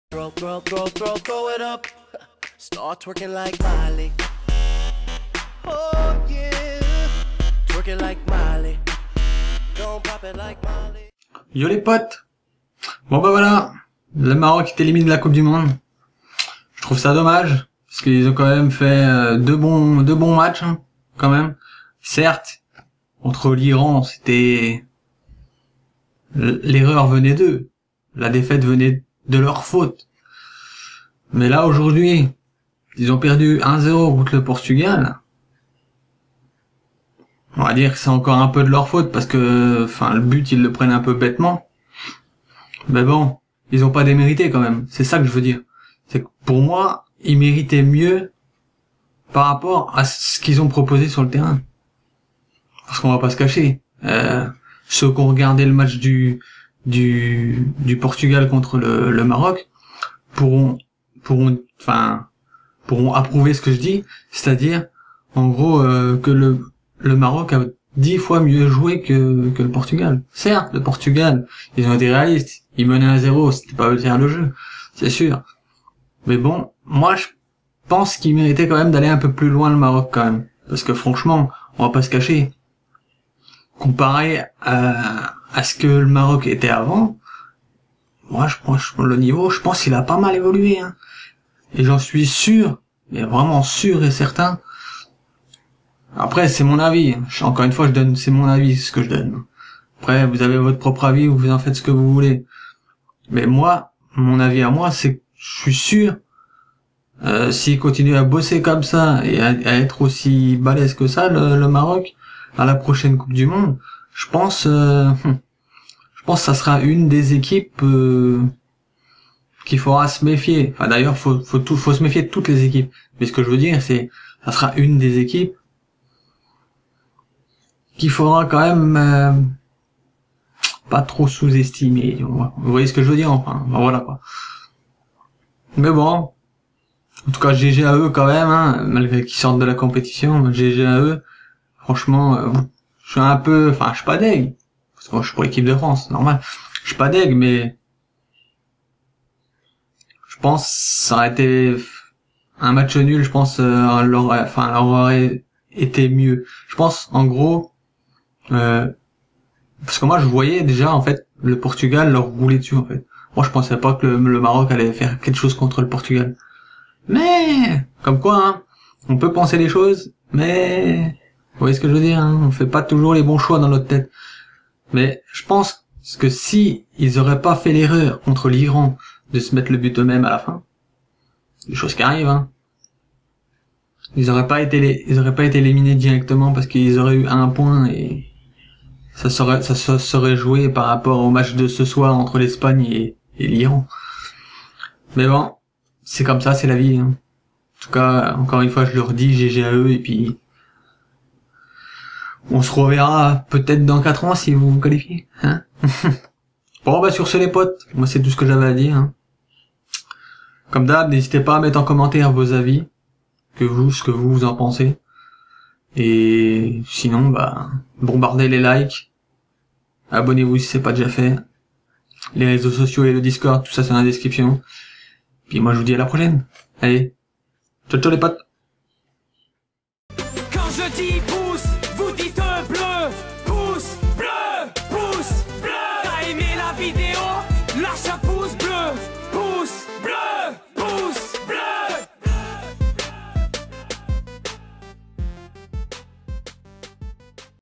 Throw it up. Start twerking like Miley. Oh yeah. Twerking like Miley. Don't pop it like Miley. Yo les potes. Bon bah voilà. Le Maroc est éliminé de la Coupe du Monde. Je trouve ça dommage. Parce qu'ils ont quand même fait deux bons matchs, hein, quand même. Certes, contre l'Iran, c'était... L'erreur venait d'eux. La défaite venait de leur faute. Mais là, aujourd'hui, ils ont perdu 1-0 contre le Portugal. On va dire que c'est encore un peu de leur faute parce que, enfin, le but, ils le prennent un peu bêtement. Mais bon, ils ont pas démérité quand même. C'est ça que je veux dire. C'est que pour moi, ils méritaient mieux par rapport à ce qu'ils ont proposé sur le terrain. Parce qu'on va pas se cacher. Ceux qui ont regardé le match du Portugal contre le Maroc pourront approuver ce que je dis, c'est-à-dire en gros que le Maroc a 10 fois mieux joué que le Portugal. Certes, le Portugal, ils ont été réalistes, ils menaient 1-0, c'était pas eux de faire le jeu, c'est sûr. Mais bon, moi je pense qu'ils méritaient quand même d'aller un peu plus loin le Maroc quand même, parce que franchement, on va pas se cacher. Comparé à ce que le Maroc était avant, moi je pense le niveau, je pense qu'il a pas mal évolué, hein. Et j'en suis sûr, mais vraiment sûr et certain. Après c'est mon avis, encore une fois c'est mon avis ce que je donne. Après vous avez votre propre avis, vous en faites ce que vous voulez. Mais moi, mon avis à moi, c'est que je suis sûr, s'il continue à bosser comme ça et à être aussi balèze que ça, le Maroc, à la prochaine Coupe du Monde, je pense que ça sera une des équipes qu'il faudra se méfier. Enfin d'ailleurs, faut se méfier de toutes les équipes. Mais ce que je veux dire, c'est ça sera une des équipes qu'il faudra quand même pas trop sous-estimer. Vous voyez ce que je veux dire, enfin voilà quoi. Mais bon, en tout cas GG à eux quand même, hein, malgré qu'ils sortent de la compétition, GG à eux. Franchement, je suis un peu, enfin, je suis pas deg, parce que moi, je suis pour l'équipe de France, normal. Je suis pas deg, mais je pense que ça aurait été un match nul, je pense, leur aurait été mieux. Je pense, en gros, parce que moi, je voyais déjà, en fait, le Portugal leur rouler dessus, en fait. Moi, je pensais pas que le Maroc allait faire quelque chose contre le Portugal. Mais, comme quoi, hein, on peut penser les choses, mais... Vous voyez ce que je veux dire, hein, on fait pas toujours les bons choix dans notre tête. Mais je pense que si ils auraient pas fait l'erreur contre l'Iran de se mettre le but eux-mêmes à la fin, des choses qui arrivent, hein, ils auraient pas été éliminés directement parce qu'ils auraient eu un point et ça serait joué par rapport au match de ce soir entre l'Espagne et l'Iran. Mais bon, c'est comme ça, c'est la vie, hein. En tout cas, encore une fois, je leur dis GG à eux et puis on se reverra peut-être dans 4 ans si vous vous qualifiez, hein. Bon bah sur ce les potes, moi c'est tout ce que j'avais à dire, hein. Comme d'hab, n'hésitez pas à mettre en commentaire vos avis, ce que vous en pensez. Et sinon bah bombardez les likes, abonnez-vous si c'est pas déjà fait. Les réseaux sociaux et le Discord, tout ça c'est dans la description. Puis moi je vous dis à la prochaine. Allez, ciao ciao les potes.